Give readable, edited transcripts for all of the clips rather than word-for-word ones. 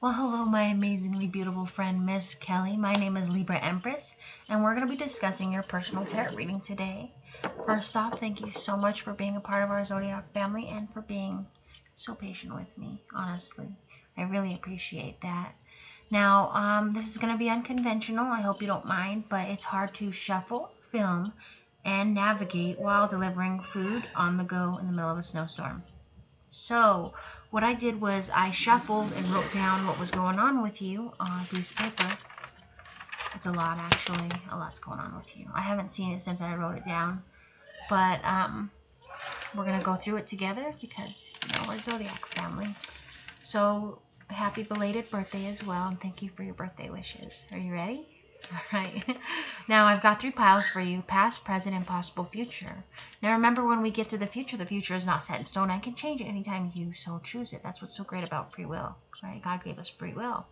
Well, hello, my amazingly beautiful friend, Miss Kelly. My name is Libra Empress, and we're going to be discussing your personal tarot reading today. First off, thank you so much for being a part of our Zodiac family and for being so patient with me, honestly. I really appreciate that. Now, this is going to be unconventional. I hope you don't mind, but it's hard to shuffle, film, and navigate while delivering food on the go in the middle of a snowstorm. So what I did was I shuffled and wrote down what was going on with you on a piece of paper. It's a lot, actually. A lot's going on with you. I haven't seen it since I wrote it down. But we're going to go through it together because, we're Zodiac family. So happy belated birthday as well, and thank you for your birthday wishes. Are you ready? All right. Now I've got 3 piles for you: past, present, and possible future. Now remember, when we get to the future is not set in stone. I can change it anytime you so choose it. That's what's so great about free will, right? God gave us free will.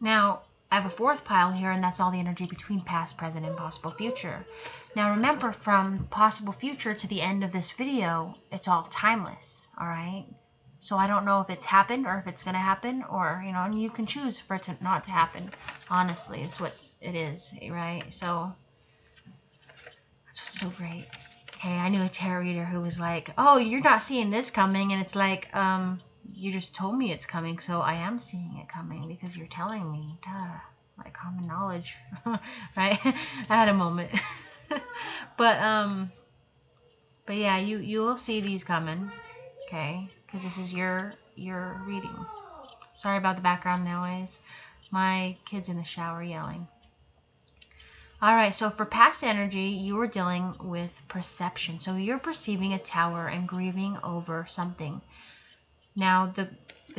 Now I have a 4th pile here, and that's all the energy between past, present, and possible future. Now remember, from possible future to the end of this video, it's all timeless, all right? So I don't know if it's happened or if it's going to happen, or, and you can choose for it to not to happen. Honestly, it's what it is, right? So that's what's so great. Okay, I knew a tarot reader who was like, oh, you're not seeing this coming. And it's like, you just told me it's coming, so I am seeing it coming because you're telling me. Duh. Like common knowledge. Right? I had a moment. But yeah, you will see these coming. Okay? Because this is your reading. Sorry about the background noise. My kid's in the shower yelling. Alright, so for past energy, you were dealing with perception. So you're perceiving a tower and grieving over something. Now, the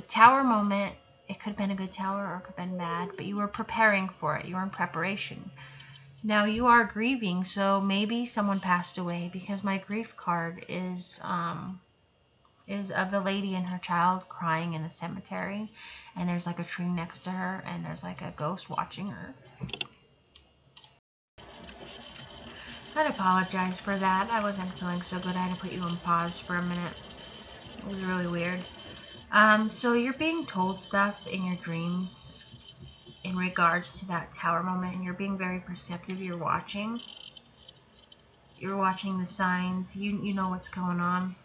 tower moment, it could have been a good tower or it could have been bad, but you were preparing for it. You were in preparation. Now, you are grieving, so maybe someone passed away, because my grief card is of the lady and her child crying in the cemetery, and there's like a tree next to her, and there's like a ghost watching her. I'd apologize for that. I wasn't feeling so good. I had to put you on pause for a minute. It was really weird. So you're being told stuff in your dreams in regards to that tower moment, and you're being very perceptive. You're watching the signs. You know what's going on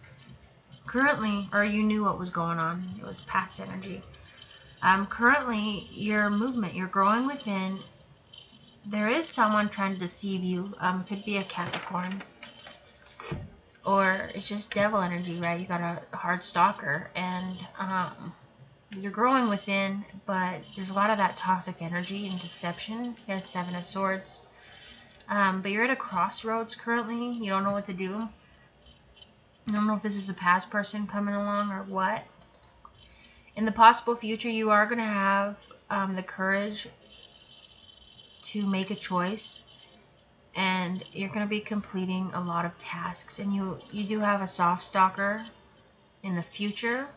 currently, or you knew what was going on. It was past energy. Currently, your movement, you're growing within. There is someone trying to deceive you. Could be a Capricorn, or it's just devil energy, right? You got a hard stalker, and you're growing within, but there's a lot of that toxic energy and deception. He has 7 of Swords. But you're at a crossroads currently. You don't know what to do. I don't know if this is a past person coming along or what. In the possible future, you are going to have the courage to make a choice, and you're going to be completing a lot of tasks. And you do have a soft stalker in the future.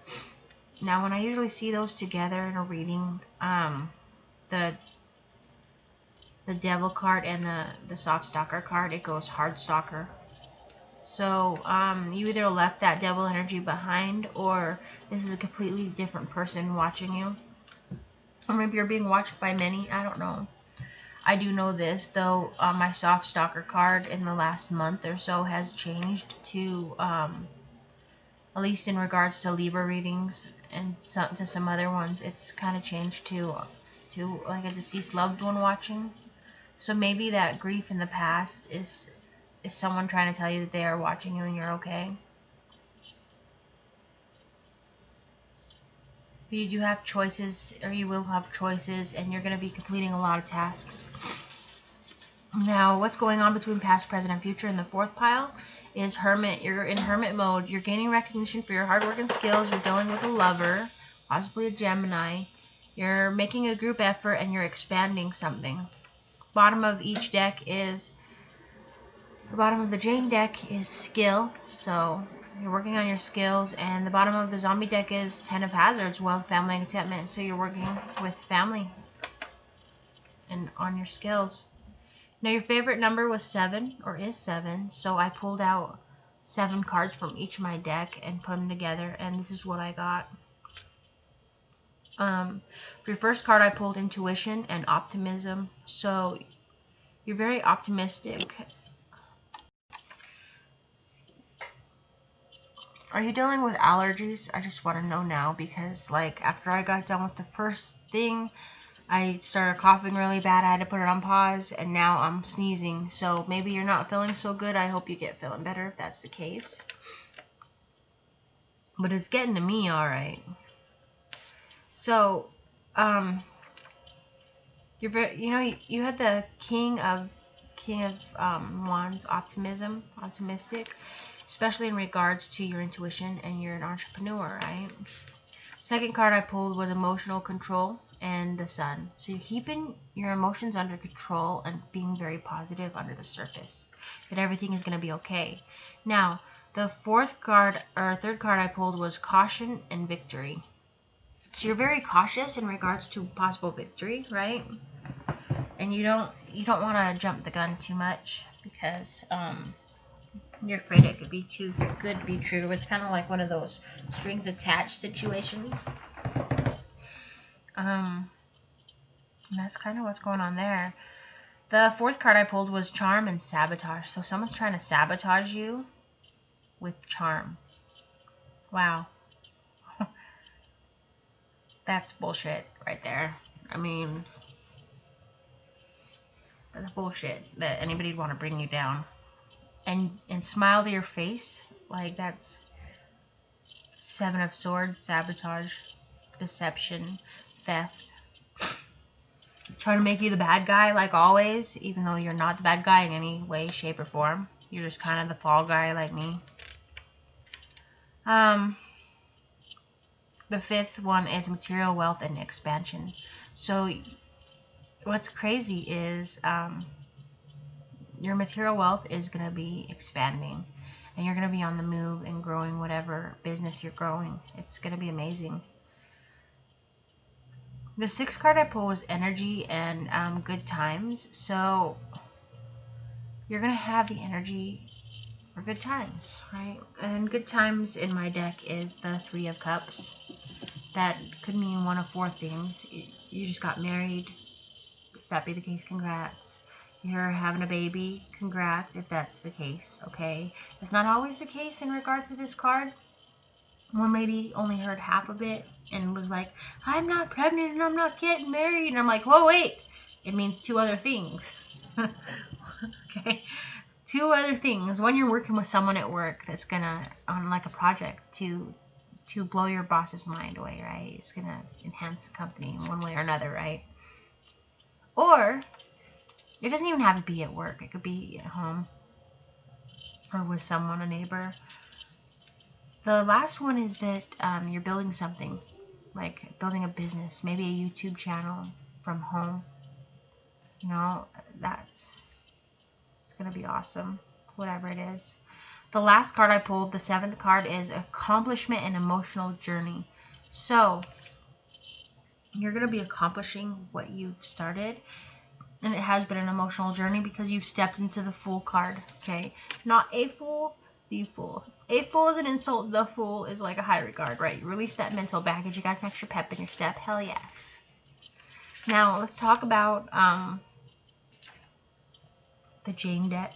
Now, when I usually see those together in a reading, the devil card and the soft stalker card, it goes hard stalker. So you either left that devil energy behind, or this is a completely different person watching you, or maybe you're being watched by many. I don't know. I do know this though. My soft stalker card in the last month or so has changed to at least in regards to Libra readings, and to some other ones, it's kind of changed to like a deceased loved one watching. So maybe that grief in the past is someone trying to tell you that they are watching you and you're okay. But you do have choices, or you will have choices, and you're going to be completing a lot of tasks. Now, what's going on between past, present, and future in the 4th pile is Hermit. You're in Hermit mode. You're gaining recognition for your hard work and skills. You're dealing with a lover, possibly a Gemini. You're making a group effort, and you're expanding something. Bottom of each deck is, the bottom of the Jane deck is skill, so you're working on your skills, and the bottom of the Zombie deck is 10 of Hazards, wealth, family, and contentment, so you're working with family and on your skills. Now, your favorite number was 7, or is 7, so I pulled out 7 cards from each of my deck and put them together, and this is what I got. For your first card, I pulled intuition and optimism. So you're very optimistic. Are you dealing with allergies? I just want to know now, because like after I got done with the first thing, I started coughing really bad. I had to put it on pause, and now I'm sneezing. So maybe you're not feeling so good. I hope you get feeling better if that's the case. But it's getting to me, all right. So, you're very, you had the King of Wands, optimistic, especially in regards to your intuition, and you're an entrepreneur, right? Second card I pulled was emotional control and the Sun. So you're keeping your emotions under control and being very positive under the surface, that everything is going to be okay. Now, the third card I pulled was caution and victory. So you're very cautious in regards to possible victory, right? And you don't want to jump the gun too much, because you're afraid it could be too good to be true. It's kind of like one of those strings attached situations. And that's kind of what's going on there. The fourth card I pulled was charm and sabotage. So someone's trying to sabotage you with charm. Wow. That's bullshit right there. I mean, that's bullshit that anybody would want to bring you down. And smile to your face. Like, that's Seven of Swords, sabotage, deception, theft. Trying to make you the bad guy like always, even though you're not the bad guy in any way, shape, or form. You're just kind of the fall guy like me. The fifth one is material wealth and expansion. So what's crazy is your material wealth is going to be expanding, and you're going to be on the move and growing whatever business you're growing. It's going to be amazing. The sixth card I pulled was energy and good times. So you're going to have the energy for good times, right? And good times in my deck is the Three of Cups. That could mean one of four things. You just got married. If that be the case, congrats. You're having a baby, congrats if that's the case, okay? It's not always the case in regards to this card. One lady only heard half of it and was like, I'm not pregnant and I'm not getting married. And I'm like, whoa, wait. It means two other things. Okay? Two other things. One, you're working with someone at work that's gonna, on like a project to blow your boss's mind away, right? It's gonna enhance the company in one way or another, right? Or it doesn't even have to be at work. It could be at home or with someone, a neighbor. The last one is that you're building something, like building a business, maybe a YouTube channel from home. You know, it's going to be awesome, whatever it is. The last card I pulled, the seventh card, is accomplishment and emotional journey. So you're going to be accomplishing what you've started. And it has been an emotional journey because you've stepped into the Fool card, okay? Not a fool, the Fool. A fool is an insult. The Fool is like a high regard, right? You release that mental baggage. You got an extra pep in your step. Hell yes. Now, let's talk about the Jane deck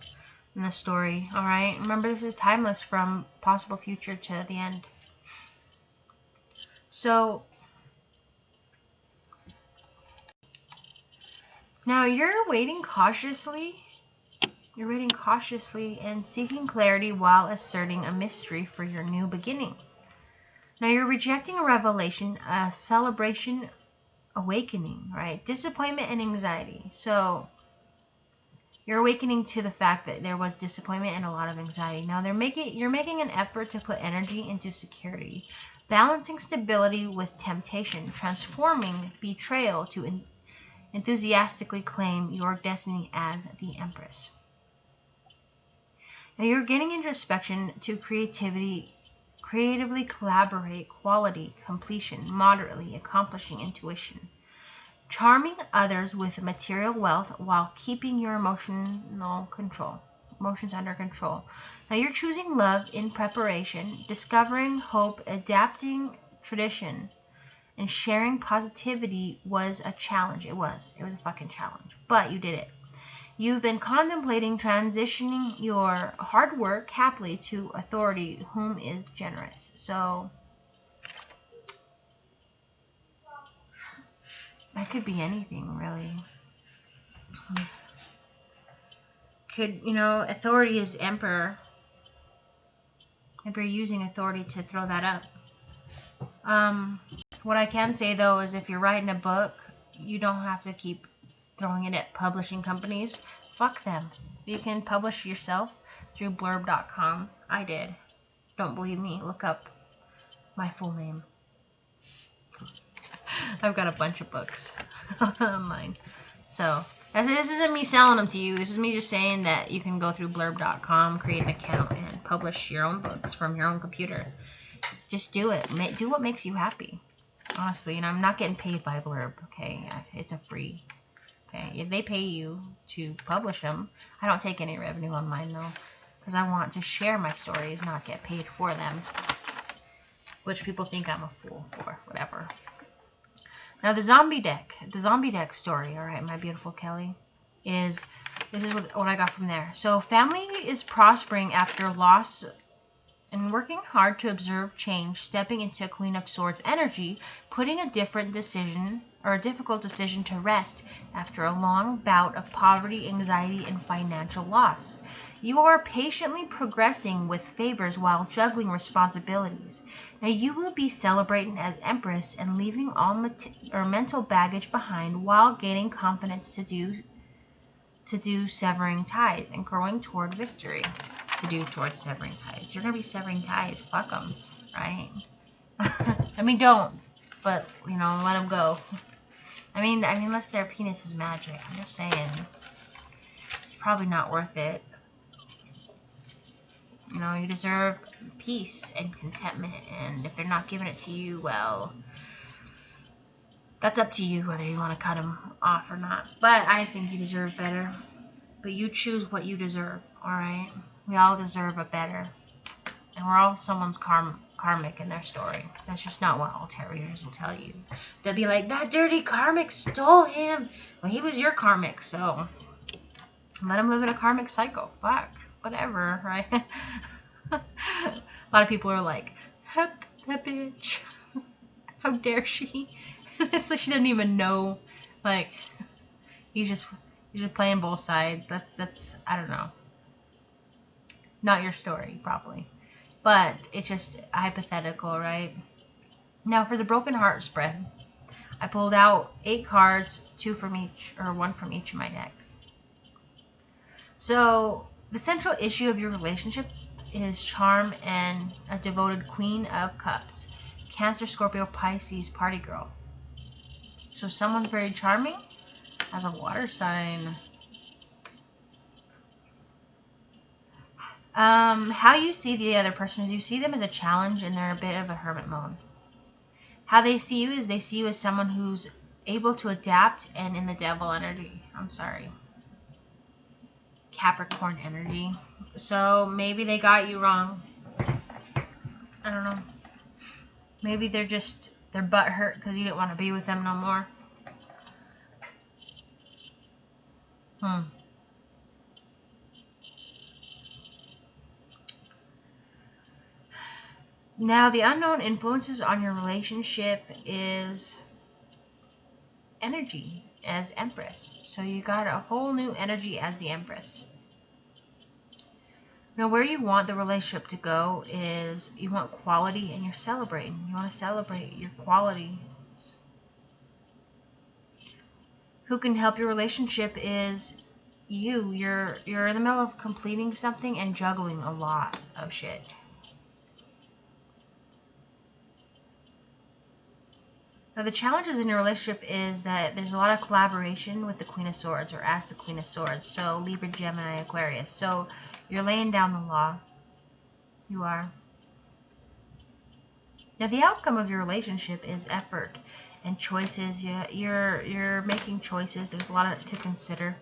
and the story, all right? Remember, this is timeless from possible future to the end. So now you're waiting cautiously. You're waiting cautiously and seeking clarity while asserting a mystery for your new beginning. Now you're rejecting a revelation, a celebration, awakening, right? Disappointment and anxiety. So you're awakening to the fact that there was disappointment and a lot of anxiety. Now you're making an effort to put energy into security, balancing stability with temptation, transforming betrayal to enthusiastically claim your destiny as the Empress. Now you're getting introspection to creatively collaborate, quality, completion, moderately, accomplishing intuition. Charming others with material wealth while keeping your emotions under control. Now you're choosing love in preparation, discovering hope, adapting tradition, And sharing positivity was a challenge. It was a fucking challenge. But you did it. You've been contemplating transitioning your hard work happily to authority, whom is generous. So that could be anything, really. Could, you know, authority is emperor. If you're using authority to throw that up. What I can say, though, is if you're writing a book, you don't have to keep throwing it at publishing companies. Fuck them. You can publish yourself through blurb.com. I did. Don't believe me? Look up my full name. I've got a bunch of books online. So, this isn't me selling them to you. This is me just saying that you can go through blurb.com, create an account, and publish your own books from your own computer. Just do it. Do what makes you happy. Honestly, and I'm not getting paid by Blurb, okay? It's a free. Okay, if they pay you to publish them, I don't take any revenue on mine, though, because I want to share my stories, not get paid for them, which people think I'm a fool for, whatever. Now, the zombie deck story, all right, my beautiful Kelly, this is what I got from there. So, family is prospering after loss and working hard to observe change, stepping into Queen of Swords energy, putting a difficult decision to rest after a long bout of poverty, anxiety, and financial loss. You are patiently progressing with favors while juggling responsibilities. Now you will be celebrating as Empress and leaving all mental baggage behind while gaining confidence to do severing ties and growing toward victory. Towards severing ties. You're going to be severing ties. Fuck them, right? I mean, don't. But, you know, let them go. I mean, unless their penis is magic. I'm just saying. It's probably not worth it. You know, you deserve peace and contentment. And if they're not giving it to you, well, that's up to you whether you want to cut them off or not. But I think you deserve better. But you choose what you deserve, alright? We all deserve a better. And we're all someone's karmic in their story. That's just not what all tarot readers will tell you. They'll be like, that dirty karmic stole him. Well, he was your karmic, so let him live in a karmic cycle. Fuck. Whatever, right? A lot of people are like, that bitch. How dare she? It's like she doesn't even know. Like, he's just playing both sides. That's I don't know. Not your story, probably. But it's just hypothetical, right? Now for the broken heart spread, I pulled out 8 cards, 2 from each, or 1 from each of my decks. So the central issue of your relationship is charm and a devoted Queen of Cups. Cancer, Scorpio, Pisces, party girl. So someone's very charming as a water sign. How you see the other person is you see them as a challenge and they're a bit of a hermit mode. How they see you is they see you as someone who's able to adapt and in the devil energy. I'm sorry. Capricorn energy. So maybe they got you wrong. I don't know. Maybe they're butt hurt because you didn't want to be with them no more. Now, the unknown influences on your relationship is energy as Empress. So you got a whole new energy as the Empress. Now, where you want the relationship to go is you want quality and you're celebrating. You want to celebrate your qualities. Who can help your relationship is you. You're in the middle of completing something and juggling a lot of shit. Now, the challenges in your relationship is that there's a lot of collaboration with the Queen of Swords or as the Queen of Swords. So, Libra, Gemini, Aquarius. So, you're laying down the law. You are. Now, the outcome of your relationship is effort and choices. You're making choices. There's a lot to consider.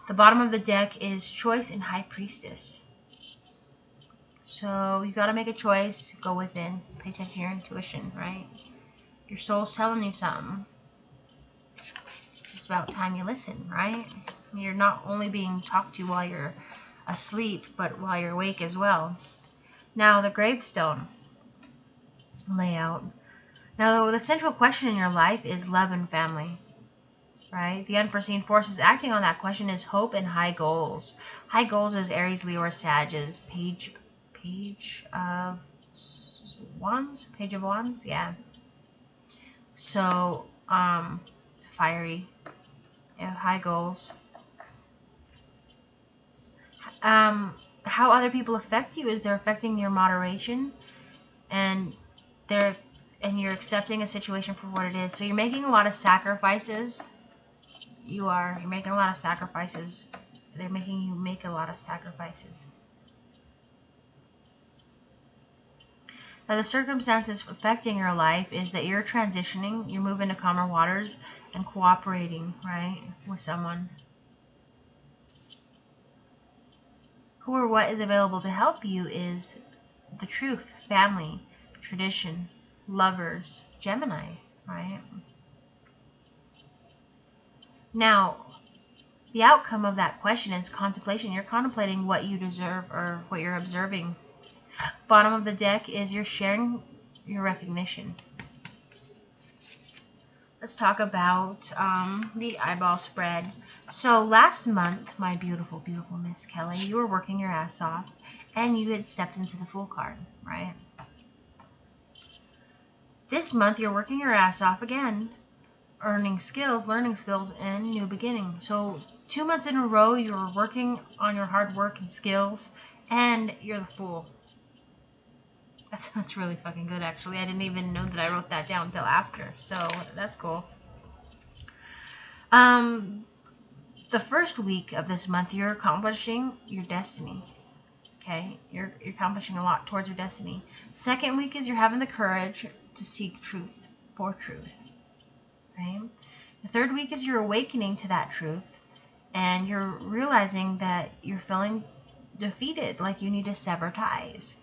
The bottom of the deck is choice and High Priestess. So, you got to make a choice. Go within. Pay attention to your intuition, right? Your soul's telling you something. It's just about time you listen, right? You're not only being talked to while you're asleep, but while you're awake as well. Now, the gravestone layout. Now, the central question in your life is love and family, right? The unforeseen forces acting on that question is hope and high goals. High goals is Aries, Leo, or Sagittarius. Page of Wands? Page of Wands? Yeah. So, it's fiery. You have high goals. How other people affect you is they're affecting your moderation, and you're accepting a situation for what it is. So you're making a lot of sacrifices. You're making a lot of sacrifices. They're making you make a lot of sacrifices. Now, the circumstances affecting your life is that you're transitioning, you're moving to calmer waters and cooperating, right, with someone. Who or what is available to help you is the truth, family, tradition, lovers, Gemini, right? Now, the outcome of that question is contemplation. You're contemplating what you deserve or what you're observing. Bottom of the deck is you're sharing your recognition. Let's talk about the eyeball spread. So last month, my beautiful, beautiful Miss Kelly, you were working your ass off and you had stepped into the Fool card, right? This month, you're working your ass off again, earning skills, learning skills, and new beginning. So 2 months in a row, you were working on your hard work and skills, and you're the Fool. That's really fucking good, actually. I didn't even know that I wrote that down until after, so that's cool. The first week of this month, you're accomplishing your destiny. Okay, you're accomplishing a lot towards your destiny. Second week is you're having the courage to seek truth for truth. Right? The third week is you're awakening to that truth, and you're realizing that you're feeling defeated, like you need to sever ties.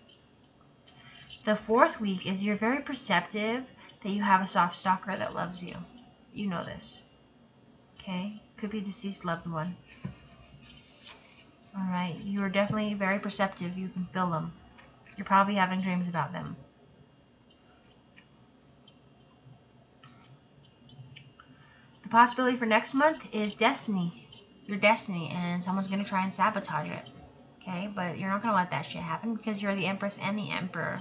The fourth week is you're very perceptive that you have a soft stalker that loves you. You know this. Okay? Could be a deceased loved one. Alright, you are definitely very perceptive. You can feel them. You're probably having dreams about them. The possibility for next month is destiny. Your destiny, and someone's going to try and sabotage it. Okay? But you're not going to let that shit happen because you're the Empress and the Emperor.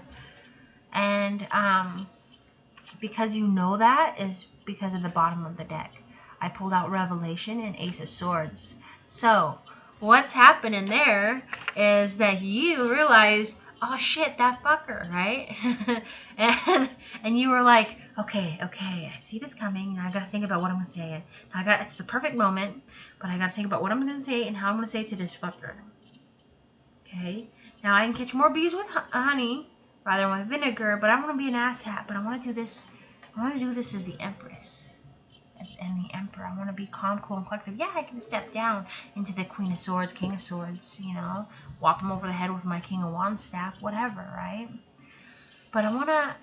And because you know that is because of the bottom of the deck. I pulled out Revelation and Ace of Swords. So, what's happening there is that you realize, oh shit, that fucker, right? and you were like, okay, I see this coming, and I gotta think about what I'm gonna say. It's the perfect moment, but I gotta think about what I'm gonna say and how I'm gonna say it to this fucker. Okay? Now I can catch more bees with honey rather than with vinegar, but I want to be an asshat. But I want to do this. I want to do this as the Empress and the Emperor. I want to be calm, cool, and collective. Yeah, I can step down into the Queen of Swords, King of Swords. You know, whop them over the head with my King of Wands staff, whatever, right? But I want to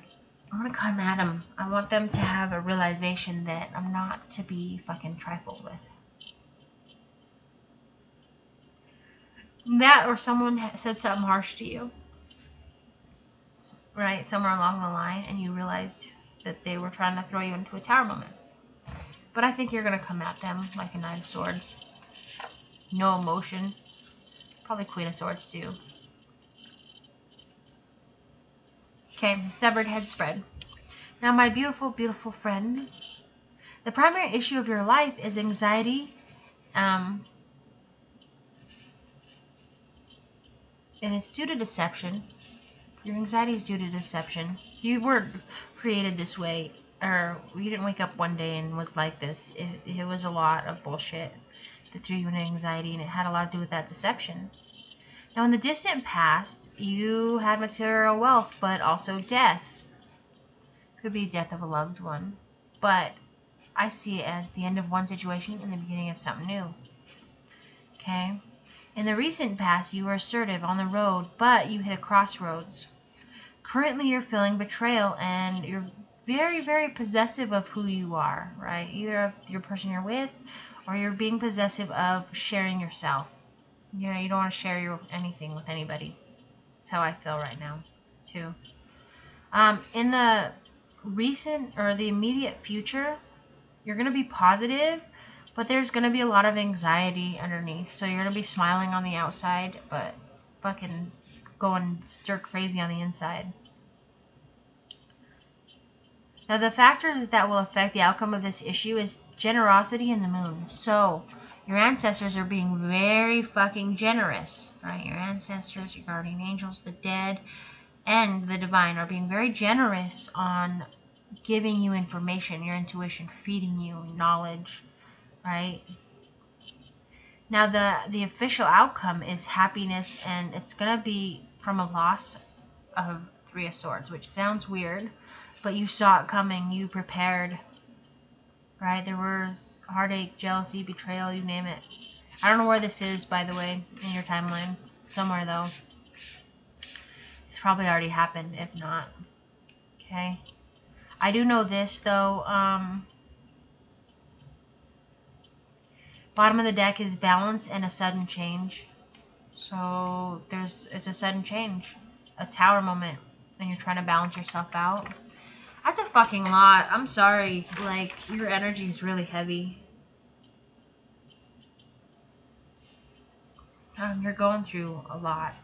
come at them. I want them to have a realization that I'm not to be fucking trifled with. That, or someone said something harsh to you, right, somewhere along the line, and you realized that they were trying to throw you into a tower moment. But I think you're going to come at them like a Knight of Swords. No emotion. Probably Queen of Swords too. Okay, severed head spread. Now, my beautiful, beautiful friend, the primary issue of your life is anxiety, and it's due to deception. Your anxiety is due to deception. You weren't created this way, or you didn't wake up one day and was like this. It was a lot of bullshit that threw you into anxiety, and it had a lot to do with that deception. Now, in the distant past, you had material wealth, but also death. Could be death of a loved one, but I see it as the end of one situation and the beginning of something new. Okay? In the recent past, you were assertive on the road, but you hit a crossroads. Currently, you're feeling betrayal, and you're very, very possessive of who you are, right? Either of your person you're with, or you're being possessive of sharing yourself. You know, you don't want to share anything with anybody. That's how I feel right now, too. In the recent or the immediate future, you're going to be positive, but there's going to be a lot of anxiety underneath. So you're going to be smiling on the outside, but fucking going stir crazy on the inside. Now, the factors that will affect the outcome of this issue is generosity and the moon. So, your ancestors are being very fucking generous, right? Your ancestors, your guardian angels, the dead, and the divine are being very generous on giving you information, your intuition, feeding you knowledge, right? Now, the official outcome is happiness, and it's going to be from a loss of Three of Swords, which sounds weird, but you saw it coming, you prepared, right? There was heartache, jealousy, betrayal, you name it. I don't know where this is, by the way, in your timeline. Somewhere, though. It's probably already happened, if not. Okay? I do know this, though. Bottom of the deck is balance and a sudden change. So, it's a sudden change. A tower moment. And you're trying to balance yourself out. That's a fucking lot. I'm sorry. Like, your energy is really heavy. You're going through a lot.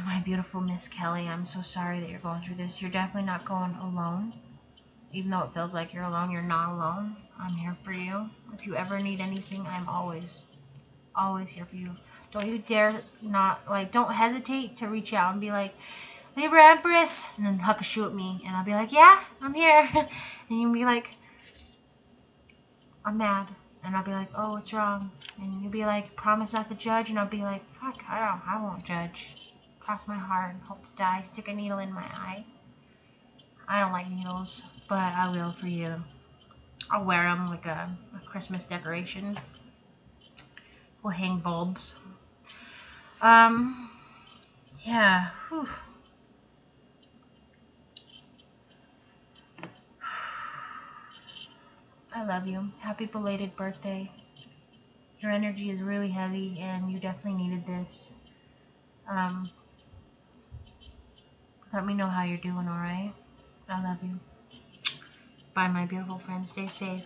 My beautiful Miss Kelly, I'm so sorry that you're going through this. You're definitely not going alone. Even though it feels like you're alone, you're not alone. I'm here for you. If you ever need anything, I'm always here for you. Don't you dare not, like, don't hesitate to reach out and be like, Libra Empress, and then huck a shoe at me, and I'll be like, yeah, I'm here. And you'll be like, I'm mad. And I'll be like, oh, what's wrong? And you'll be like, promise not to judge, and I'll be like, fuck, I won't judge. Cross my heart, hope to die, stick a needle in my eye. I don't like needles, but I will for you. I'll wear them like a Christmas decoration. We'll hang bulbs. Yeah, whew. I love you. Happy belated birthday. Your energy is really heavy, and you definitely needed this. Let me know how you're doing, alright? I love you. Bye, my beautiful friends. Stay safe.